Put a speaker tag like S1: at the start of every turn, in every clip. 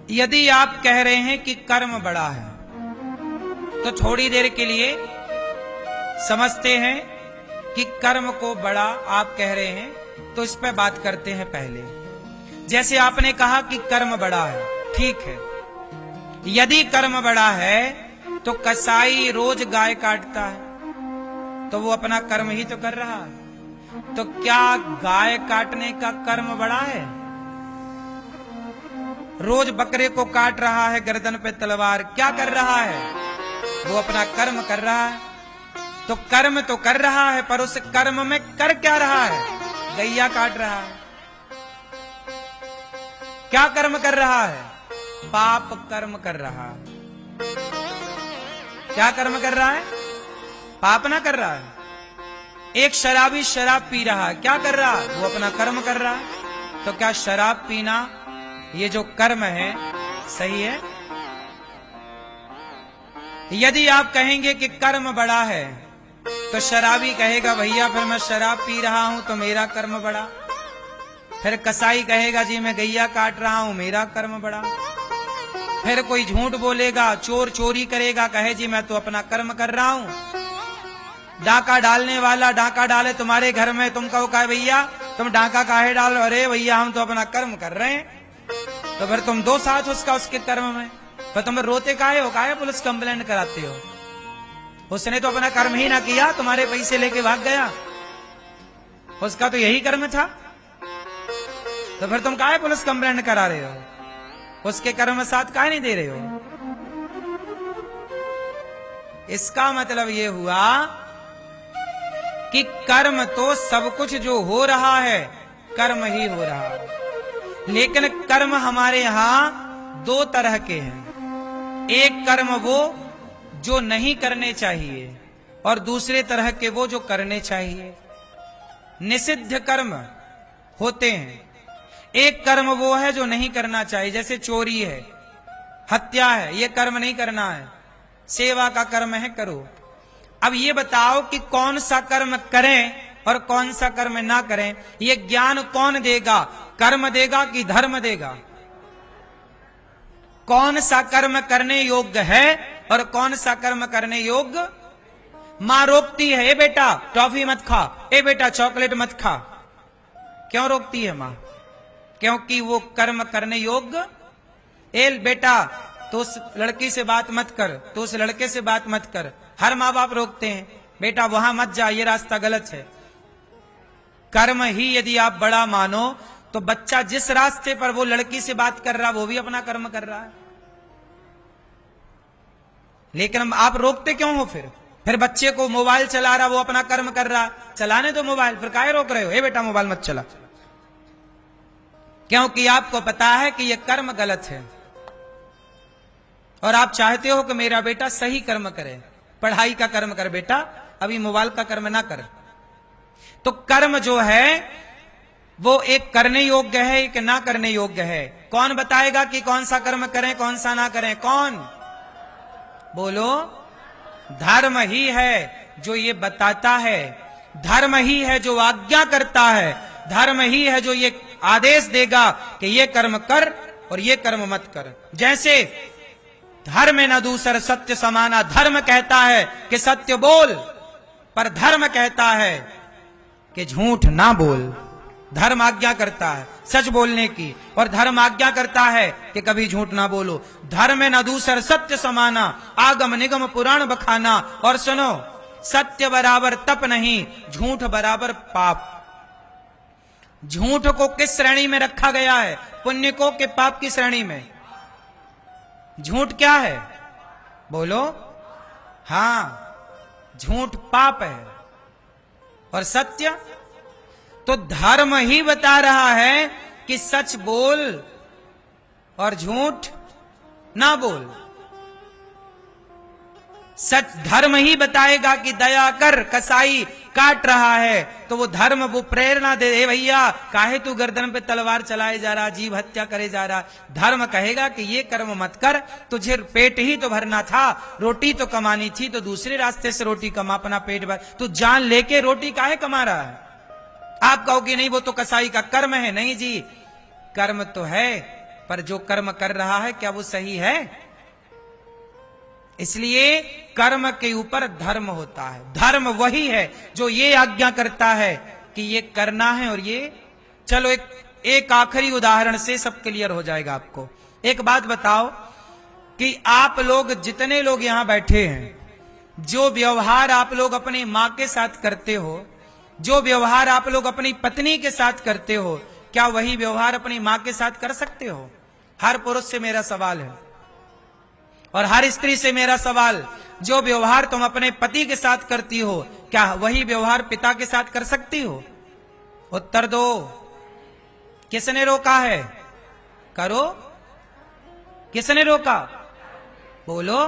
S1: यदि आप कह रहे हैं कि कर्म बड़ा है, तो थोड़ी देर के लिए समझते हैं कि कर्म को बड़ा आप कह रहे हैं, तो इस पे बात करते हैं। पहले जैसे आपने कहा कि कर्म बड़ा है, ठीक है। यदि कर्म बड़ा है तो कसाई रोज गाय काटता है, तो वो अपना कर्म ही तो कर रहा है। तो क्या गाय काटने का कर्म बड़ा है? रोज बकरे को काट रहा है, गर्दन पे तलवार, क्या कर रहा है? वो अपना कर्म कर रहा है। तो कर्म तो कर रहा है, पर उस कर्म में कर क्या रहा है? गैया काट रहा है। क्या कर्म कर रहा है? पाप कर्म कर रहा है। क्या कर्म कर रहा है? पाप ना कर रहा है। एक शराबी शराब पी रहा है, क्या कर रहा है? वो अपना कर्म कर रहा है। तो क्या शराब पीना ये जो कर्म है सही है? यदि आप कहेंगे कि कर्म बड़ा है, तो शराबी कहेगा भैया फिर मैं शराब पी रहा हूं तो मेरा कर्म बड़ा। फिर कसाई कहेगा जी मैं गैया काट रहा हूं, मेरा कर्म बड़ा। फिर कोई झूठ बोलेगा, चोर चोरी करेगा, कहे जी मैं तो अपना कर्म कर रहा हूं। डाका डालने वाला डाका डाले तुम्हारे घर में, तुम कहो कहे भैया तुम डाका काहे डालो? अरे भैया हम तो अपना कर्म कर रहे हैं। तो फिर तुम दो साथ उसका उसके कर्म में, पर तुम रोते काहे हो? काहे पुलिस कंप्लेंट कराते हो? उसने तो अपना कर्म ही ना किया, तुम्हारे पैसे लेके भाग गया, उसका तो यही कर्म था। तो फिर तुम काहे पुलिस कंप्लेंट करा रहे हो? उसके कर्म साथ काहे नहीं दे रहे हो? इसका मतलब ये हुआ कि कर्म तो सब कुछ जो हो रहा है कर्म ही हो रहा है, लेकिन कर्म हमारे यहां दो तरह के हैं। एक कर्म वो जो नहीं करने चाहिए, और दूसरे तरह के वो जो करने चाहिए। निषिद्ध कर्म होते हैं। एक कर्म वो है जो नहीं करना चाहिए, जैसे चोरी है, हत्या है, ये कर्म नहीं करना है। सेवा का कर्म है, करो। अब ये बताओ कि कौन सा कर्म करें और कौन सा कर्म ना करें, ये ज्ञान कौन देगा? कर्म देगा कि धर्म देगा? कौन सा कर्म करने योग्य है और कौन सा कर्म करने योग्य? मां रोकती है, ए बेटा टॉफी मत खा, ए बेटा चॉकलेट मत खा। क्यों रोकती है मां? क्योंकि वो कर्म करने योग्य। ए बेटा तो उस लड़की से बात मत कर, तो उस लड़के से बात मत कर। हर माँ बाप रोकते हैं, बेटा वहां मत जा, ये रास्ता गलत है। कर्म ही यदि आप बड़ा मानो तो बच्चा जिस रास्ते पर वो लड़की से बात कर रहा है वो भी अपना कर्म कर रहा है। लेकिन आप रोकते क्यों हो? फिर बच्चे को मोबाइल चला रहा, वो अपना कर्म कर रहा, चलाने दो मोबाइल, फिर काहे रोक रहे हो? ए बेटा मोबाइल मत चला। क्योंकि आपको पता है कि यह कर्म गलत है और आप चाहते हो कि मेरा बेटा सही कर्म करे, पढ़ाई का कर्म कर बेटा, अभी मोबाइल का कर्म ना कर। तो कर्म जो है वो एक करने योग्य है, एक ना करने योग्य है। कौन बताएगा कि कौन सा कर्म करें कौन सा ना करें? कौन? बोलो। धर्म ही है जो ये बताता है, धर्म ही है जो आज्ञा करता है, धर्म ही है जो ये आदेश देगा कि ये कर्म कर और ये कर्म मत कर। जैसे धर्म न दूसर सत्य समाना, धर्म कहता है कि सत्य बोल, पर धर्म कहता है कि झूठ ना बोल। धर्म आज्ञा करता है सच बोलने की, और धर्म आज्ञा करता है कि कभी झूठ ना बोलो। धर्म न दूसर सत्य समाना, आगम निगम पुराण बखाना। और सुनो, सत्य बराबर तप नहीं, झूठ बराबर पाप। झूठ को किस श्रेणी में रखा गया है? पुण्य को कि पाप की श्रेणी में? झूठ क्या है? बोलो। हां, झूठ पाप है और सत्य तो धर्म ही बता रहा है कि सच बोल और झूठ ना बोल। सच धर्म ही बताएगा कि दया कर, कसाई काट रहा है तो वो धर्म वो प्रेरणा दे, ए भैया काहे तू गर्दन पे तलवार चलाए जा रहा, जीव हत्या करे जा रहा। धर्म कहेगा कि ये कर्म मत कर, तुझे पेट ही तो भरना था, रोटी तो कमानी थी, तो दूसरे रास्ते से रोटी कमा, अपना पेट भर। तू जान लेके रोटी काहे कमा रहा है? आप कहोगे नहीं वो तो कसाई का कर्म है। नहीं जी, कर्म तो है, पर जो कर्म कर रहा है क्या वो सही है? इसलिए कर्म के ऊपर धर्म होता है। धर्म वही है जो ये आज्ञा करता है कि ये करना है और ये। चलो एक आखिरी उदाहरण से सब क्लियर हो जाएगा आपको। एक बात बताओ कि आप लोग जितने लोग यहां बैठे हैं, जो व्यवहार आप लोग अपनी मां के साथ करते हो, जो व्यवहार आप लोग अपनी पत्नी के साथ करते हो, क्या वही व्यवहार अपनी मां के साथ कर सकते हो? हर पुरुष से मेरा सवाल है और हर स्त्री से मेरा सवाल, जो व्यवहार तुम अपने पति के साथ करती हो, क्या वही व्यवहार पिता के साथ कर सकती हो? उत्तर दो। किसने रोका है? करो। किसने रोका? बोलो।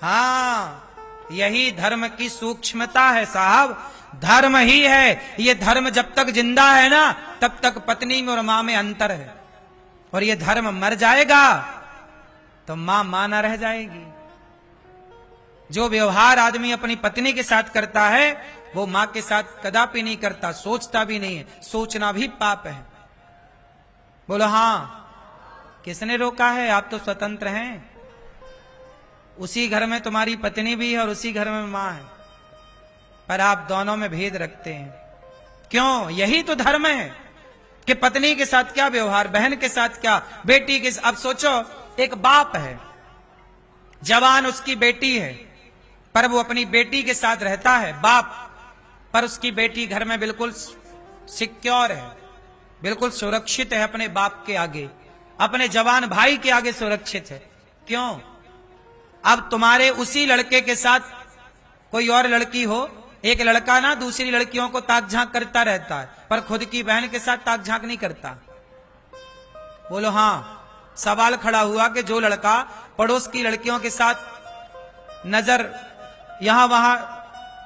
S1: हाँ, यही धर्म की सूक्ष्मता है साहब। धर्म ही है। ये धर्म जब तक जिंदा है ना, तब तक पत्नी में और मां में अंतर है, और ये धर्म मर जाएगा तो मां मां ना रह जाएगी। जो व्यवहार आदमी अपनी पत्नी के साथ करता है वो मां के साथ कदापि नहीं करता, सोचता भी नहीं है। सोचना भी पाप है। बोलो हां। किसने रोका है? आप तो स्वतंत्र हैं। उसी घर में तुम्हारी पत्नी भी है और उसी घर में मां है, पर आप दोनों में भेद रखते हैं। क्यों? यही तो धर्म है कि पत्नी के साथ क्या व्यवहार, बहन के साथ क्या, बेटी के साथ। अब सोचो, एक बाप है, जवान उसकी बेटी है, पर वो अपनी बेटी के साथ रहता है बाप, पर उसकी बेटी घर में बिल्कुल सिक्योर है, बिल्कुल सुरक्षित है अपने बाप के आगे, अपने जवान भाई के आगे सुरक्षित है। क्यों? अब तुम्हारे उसी लड़के के साथ कोई और लड़की हो, एक लड़का ना दूसरी लड़कियों को ताक झांक करता रहता है, पर खुद की बहन के साथ ताक झांक नहीं करता। बोलो हां। सवाल खड़ा हुआ कि जो लड़का पड़ोस की लड़कियों के साथ नजर यहां वहां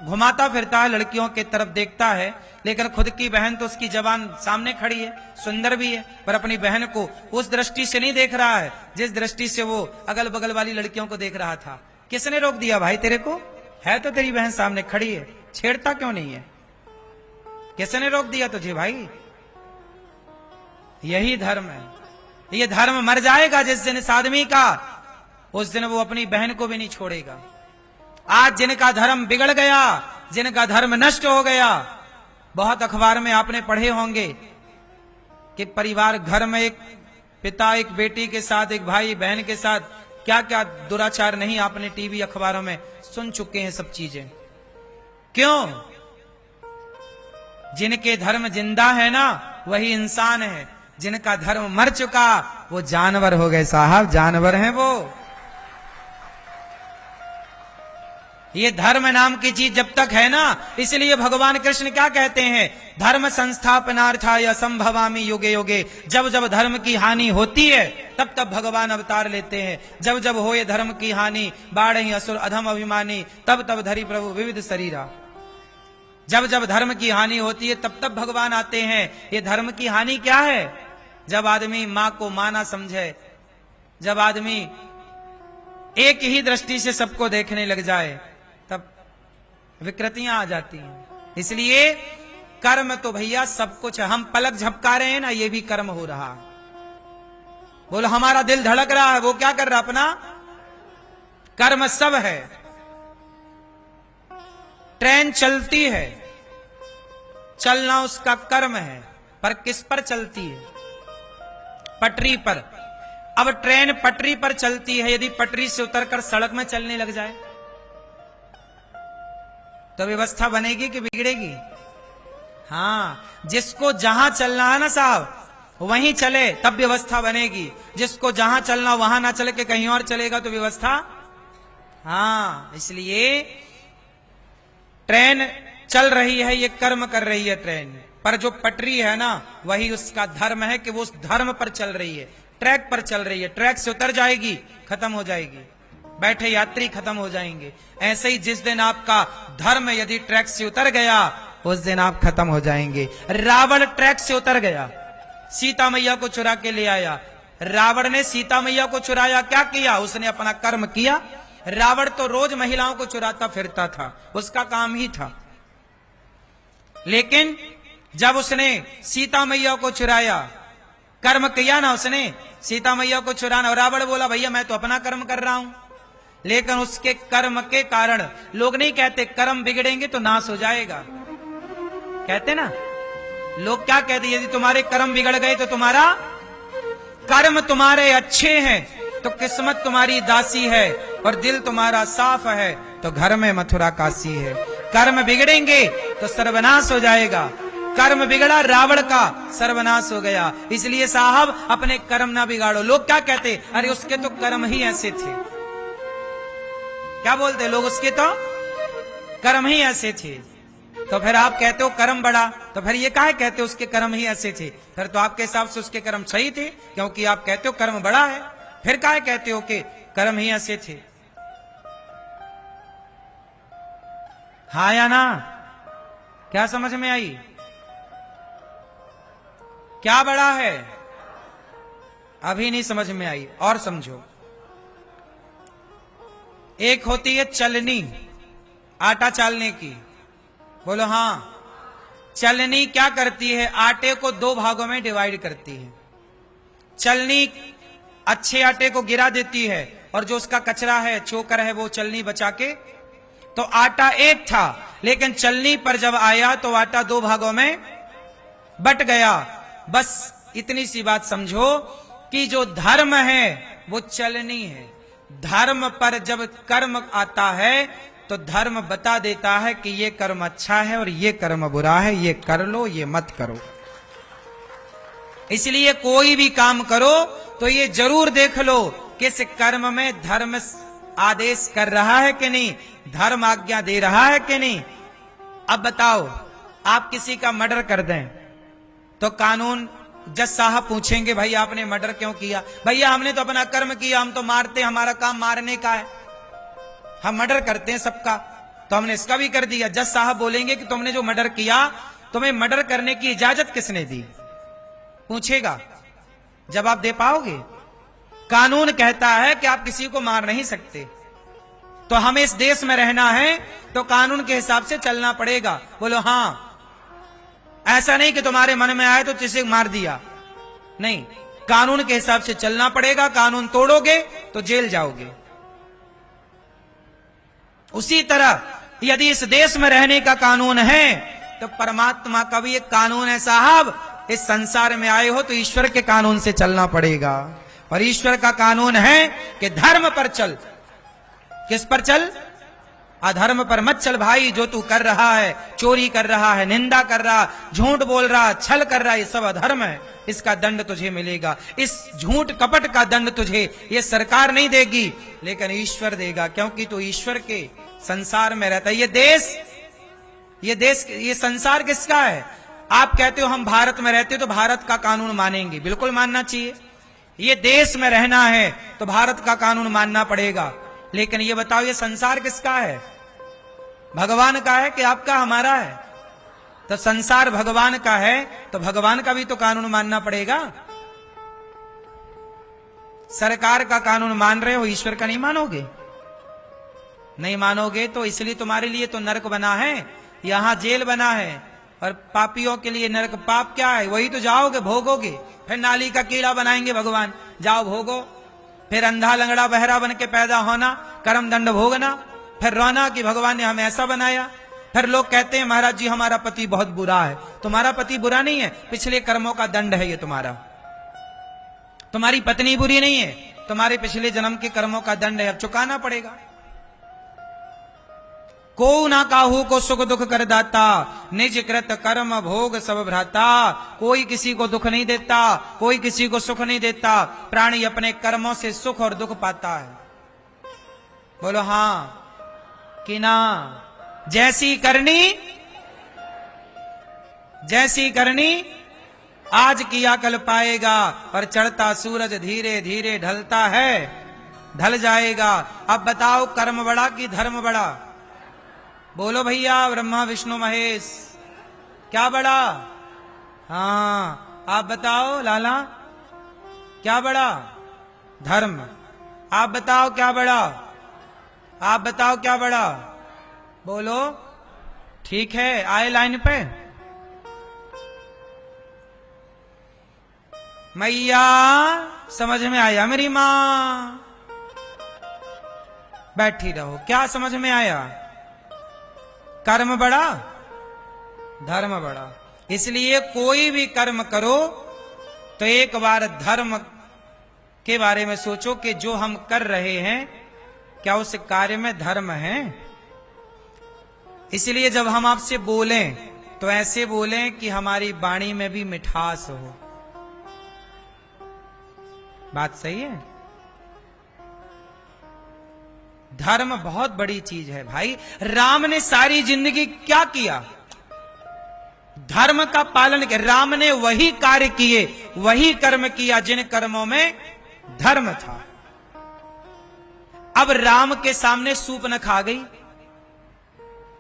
S1: घुमाता फिरता है, लड़कियों की तरफ देखता है, लेकिन खुद की बहन तो उसकी जवान सामने खड़ी है, सुंदर भी है, पर अपनी बहन को उस दृष्टि से नहीं देख रहा है जिस दृष्टि से वो अगल बगल वाली लड़कियों को देख रहा था। किसने रोक दिया भाई तेरे को? है तो तेरी बहन सामने खड़ी है, छेड़ता क्यों नहीं है? किसने रोक दिया तुझे भाई? यही धर्म है। ये धर्म मर जाएगा जिस दिन इस आदमी का, उस दिन वो अपनी बहन को भी नहीं छोड़ेगा। आज जिनका धर्म बिगड़ गया, जिनका धर्म नष्ट हो गया, बहुत अखबार में आपने पढ़े होंगे कि परिवार घर में एक पिता एक बेटी के साथ, एक भाई बहन के साथ क्या क्या दुराचार नहीं आपने टीवी अखबारों में सुन चुके हैं सब चीजें। क्यों? जिनके धर्म जिंदा है ना वही इंसान है, जिनका धर्म मर चुका वो जानवर हो गए साहब, जानवर हैं वो। ये धर्म नाम की चीज जब तक है ना, इसलिए भगवान कृष्ण क्या कहते हैं? धर्म संस्थापनार्थाय असंभवामि युगे युगे। जब जब धर्म की हानि होती है तब तब भगवान अवतार लेते हैं। जब जब होए धर्म की हानि, बाढ़हि असुर अधम अभिमानी, तब तब धरि प्रभु विविध शरीरा। जब जब धर्म की हानि होती है तब तब भगवान आते हैं। ये धर्म की हानि क्या है? जब आदमी मां को मां ना समझे, जब आदमी एक ही दृष्टि से सबको देखने लग जाए, तब विकृतियां आ जाती हैं। इसलिए कर्म तो भैया सब कुछ है। हम पलक झपका रहे हैं ना, ये भी कर्म हो रहा है। बोलो हमारा दिल धड़क रहा है, वो क्या कर रहा? अपना कर्म सब है। ट्रेन चलती है, चलना उसका कर्म है, पर किस पर चलती है? पटरी पर। अब ट्रेन पटरी पर चलती है, यदि पटरी से उतरकर सड़क में चलने लग जाए तो व्यवस्था बनेगी कि बिगड़ेगी? हाँ, जिसको जहां चलना है ना साहब वहीं चले तब व्यवस्था बनेगी। जिसको जहां चलना वहां ना चले के कहीं और चलेगा तो व्यवस्था। हाँ, इसलिए ट्रेन चल रही है, ये कर्म कर रही है ट्रेन, पर जो पटरी है ना वही उसका धर्म है कि वो उस धर्म पर चल रही है, ट्रैक पर चल रही है। ट्रैक से उतर जाएगी, खत्म हो जाएगी, बैठे यात्री खत्म हो जाएंगे। ऐसे ही जिस दिन आपका धर्म यदि ट्रैक से उतर गया उस दिन आप खत्म हो जाएंगे। रावण ट्रैक से उतर गया, सीता मैया को चुरा के ले आया। रावण ने सीता मैया को चुराया, क्या किया? उसने अपना कर्म किया। रावण तो रोज महिलाओं को चुराता फिरता था, उसका काम ही था। लेकिन जब उसने सीता मैया को चुराया कर्म किया ना उसने, सीता मैया को चुराना, और रावण बोला भैया मैं तो अपना कर्म कर रहा हूं, लेकिन उसके कर्म के कारण, लोग नहीं कहते कर्म बिगड़ेंगे तो नाश हो जाएगा, कहते ना लोग, क्या कहते, यदि तुम्हारे कर्म बिगड़ गए तो तुम्हारा, कर्म तुम्हारे अच्छे हैं तो किस्मत तुम्हारी दासी है, और दिल तुम्हारा साफ है तो घर में मथुरा काशी है। कर्म बिगड़ेंगे तो सर्वनाश हो जाएगा, कर्म बिगड़ा रावण का, सर्वनाश हो गया। इसलिए साहब अपने कर्म ना बिगाड़ो। लोग क्या कहते, अरे उसके तो कर्म ही ऐसे थे, क्या बोलते लोग, उसके तो कर्म ही ऐसे थे। तो फिर आप कहते हो कर्म बड़ा, तो फिर ये काहे कहते हो उसके कर्म ही ऐसे थे, फिर तो आपके हिसाब से उसके कर्म सही थे, क्योंकि आप कहते हो कर्म बड़ा है, फिर काहे कहते हो कि कर्म ही ऐसे थे। हाँ या ना, क्या समझ में आई, क्या बड़ा है, अभी नहीं समझ में आई, और समझो। एक होती है चलनी, आटा चालने की, बोलो हाँ। चलनी क्या करती है, आटे को दो भागों में डिवाइड करती है। चलनी अच्छे आटे को गिरा देती है, और जो उसका कचरा है, चोकर है, वो चलनी बचा के, तो आटा एक था, लेकिन चलनी पर जब आया तो आटा दो भागों में बट गया। बस इतनी सी बात समझो कि जो धर्म है वो चलनी है, धर्म पर जब कर्म आता है तो धर्म बता देता है कि ये कर्म अच्छा है और ये कर्म बुरा है, ये कर लो ये मत करो। इसलिए कोई भी काम करो तो ये जरूर देख लो कि इस कर्म में धर्म आदेश कर रहा है कि नहीं, धर्म आज्ञा दे रहा है कि नहीं। अब बताओ, आप किसी का मर्डर कर दें तो कानून, जज साहब पूछेंगे भाई आपने मर्डर क्यों किया, भैया हमने तो अपना कर्म किया, हम तो मारते, हमारा काम मारने का है, हम मर्डर करते हैं सबका, तो हमने इसका भी कर दिया। जज साहब बोलेंगे कि तुमने जो मर्डर किया, तुम्हें मर्डर करने की इजाजत किसने दी, पूछेगा, जवाब दे पाओगे। कानून कहता है कि आप किसी को मार नहीं सकते, तो हमें इस देश में रहना है तो कानून के हिसाब से चलना पड़ेगा। बोलो हाँ, ऐसा नहीं कि तुम्हारे मन में आए तो किसी को मार दिया, नहीं, कानून के हिसाब से चलना पड़ेगा, कानून तोड़ोगे तो जेल जाओगे। उसी तरह यदि इस देश में रहने का कानून है तो परमात्मा का भी एक कानून है साहब, इस संसार में आए हो तो ईश्वर के कानून से चलना पड़ेगा, और ईश्वर का कानून है कि धर्म पर चल। किस पर चल, अधर्म पर मत चल भाई। जो तू कर रहा है, चोरी कर रहा है, निंदा कर रहा, झूठ बोल रहा, छल कर रहा, ये सब अधर्म है, इसका दंड तुझे मिलेगा। इस झूठ कपट का दंड तुझे ये सरकार नहीं देगी, लेकिन ईश्वर देगा, क्योंकि तू ईश्वर के संसार में रहता है। ये संसार किसका है। आप कहते हो हम भारत में रहते हो तो भारत का कानून मानेंगे, बिल्कुल मानना चाहिए। ये देश में रहना है तो भारत का कानून मानना पड़ेगा, लेकिन ये बताओ ये संसार किसका है, भगवान का है कि आपका, हमारा है। तो संसार भगवान का है तो भगवान का भी तो कानून मानना पड़ेगा। सरकार का कानून मान रहे हो, ईश्वर का नहीं मानोगे, नहीं मानोगे तो इसलिए तुम्हारे लिए तो नरक बना है, यहां जेल बना है, और पापियों के लिए नरक। पाप क्या है, वही तो जाओगे, भोगोगे, फिर नाली का कीड़ा बनाएंगे भगवान, जाओ भोगो, फिर अंधा लंगड़ा बहरा बन के पैदा होना, कर्म दंड भोगना, फिर रोना कि भगवान ने हमें ऐसा बनाया। फिर लोग कहते हैं महाराज जी हमारा पति बहुत बुरा है, तुम्हारा पति बुरा नहीं है, पिछले कर्मों का दंड है ये तुम्हारा। तुम्हारी पत्नी बुरी नहीं है, तुम्हारे पिछले जन्म के कर्मों का दंड है, अब चुकाना पड़ेगा। को ना काहू को सुख दुख कर दाता, निज कृत कर्म भोग सब भ्राता। कोई किसी को दुख नहीं देता, कोई किसी को सुख नहीं देता, प्राणी अपने कर्मों से सुख और दुख पाता है। बोलो हाँ कि ना। जैसी करनी आज किया कल पाएगा, और चढ़ता सूरज धीरे धीरे ढलता है, ढल जाएगा। अब बताओ कर्म बड़ा कि धर्म बड़ा, बोलो भैया, ब्रह्मा विष्णु महेश, क्या बड़ा। हाँ आप बताओ लाला, क्या बड़ा, धर्म। आप बताओ क्या बड़ा, आप बताओ क्या बड़ा, बोलो। ठीक है, आए लाइन पे। मैया समझ में आया मेरी मां? बैठी रहो। क्या समझ में आया? कर्म बड़ा, धर्म बड़ा। इसलिए कोई भी कर्म करो तो एक बार धर्म के बारे में सोचो कि जो हम कर रहे हैं क्या उस कार्य में धर्म है। इसलिए जब हम आपसे बोलें तो ऐसे बोलें कि हमारी वाणी में भी मिठास हो। बात सही है? धर्म बहुत बड़ी चीज है भाई। राम ने सारी जिंदगी क्या किया? धर्म का पालन किया। राम ने वही कार्य किए, वही कर्म किया जिन कर्मों में धर्म था। अब राम के सामने सूप न खा गई।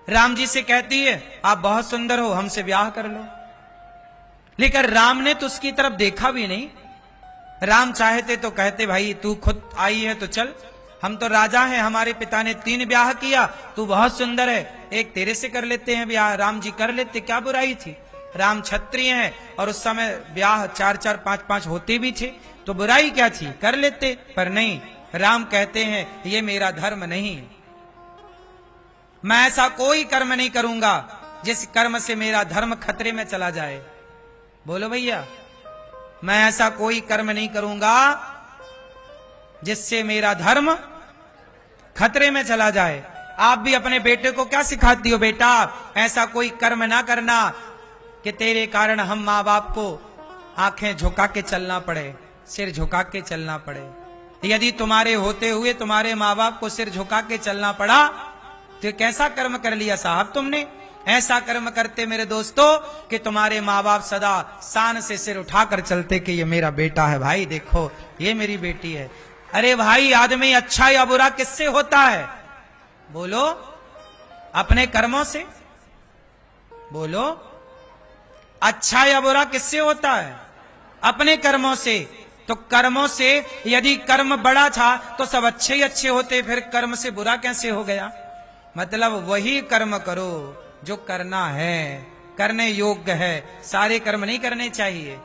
S1: राम जी से कहती है आप बहुत सुंदर हो, हमसे ब्याह कर लो। लेकिन राम ने तो उसकी तरफ देखा भी नहीं। राम चाहते तो कहते भाई तू खुद आई है तो चल, हम तो राजा हैं, हमारे पिता ने 3 ब्याह किया, तू बहुत सुंदर है, एक तेरे से कर लेते हैं ब्याह। राम जी कर लेते, क्या बुराई थी? राम क्षत्रिय हैं और उस समय ब्याह 4-4 5-5 होते भी थे, तो बुराई क्या थी? कर लेते। पर नहीं, राम कहते हैं ये मेरा धर्म नहीं है। मैं ऐसा कोई कर्म नहीं करूंगा जिस कर्म से मेरा धर्म खतरे में चला जाए। बोलो भैया, मैं ऐसा कोई कर्म नहीं करूंगा जिससे मेरा धर्म खतरे में चला जाए। आप भी अपने बेटे को क्या सिखाती हो? बेटा ऐसा कोई कर्म ना करना कि तेरे कारण हम माँ बाप को आंखें झुका के चलना पड़े, सिर झुका के चलना पड़े। यदि तुम्हारे होते हुए तुम्हारे माँ बाप को सिर झुका के चलना पड़ा तो कैसा कर्म कर लिया साहब तुमने? ऐसा कर्म करते मेरे दोस्तों कि तुम्हारे माँ बाप सदा शान से सिर उठाकर चलते कि ये मेरा बेटा है, भाई देखो ये मेरी बेटी है। अरे भाई, आदमी अच्छा या बुरा किससे होता है? बोलो, अपने कर्मों से। बोलो, अच्छा या बुरा किससे होता है? अपने कर्मों से। तो कर्मों से यदि कर्म बड़ा था तो सब अच्छे ही अच्छे होते, फिर कर्म से बुरा कैसे हो गया? मतलब वही कर्म करो जो करना है, करने योग्य है। सारे कर्म नहीं करने चाहिए।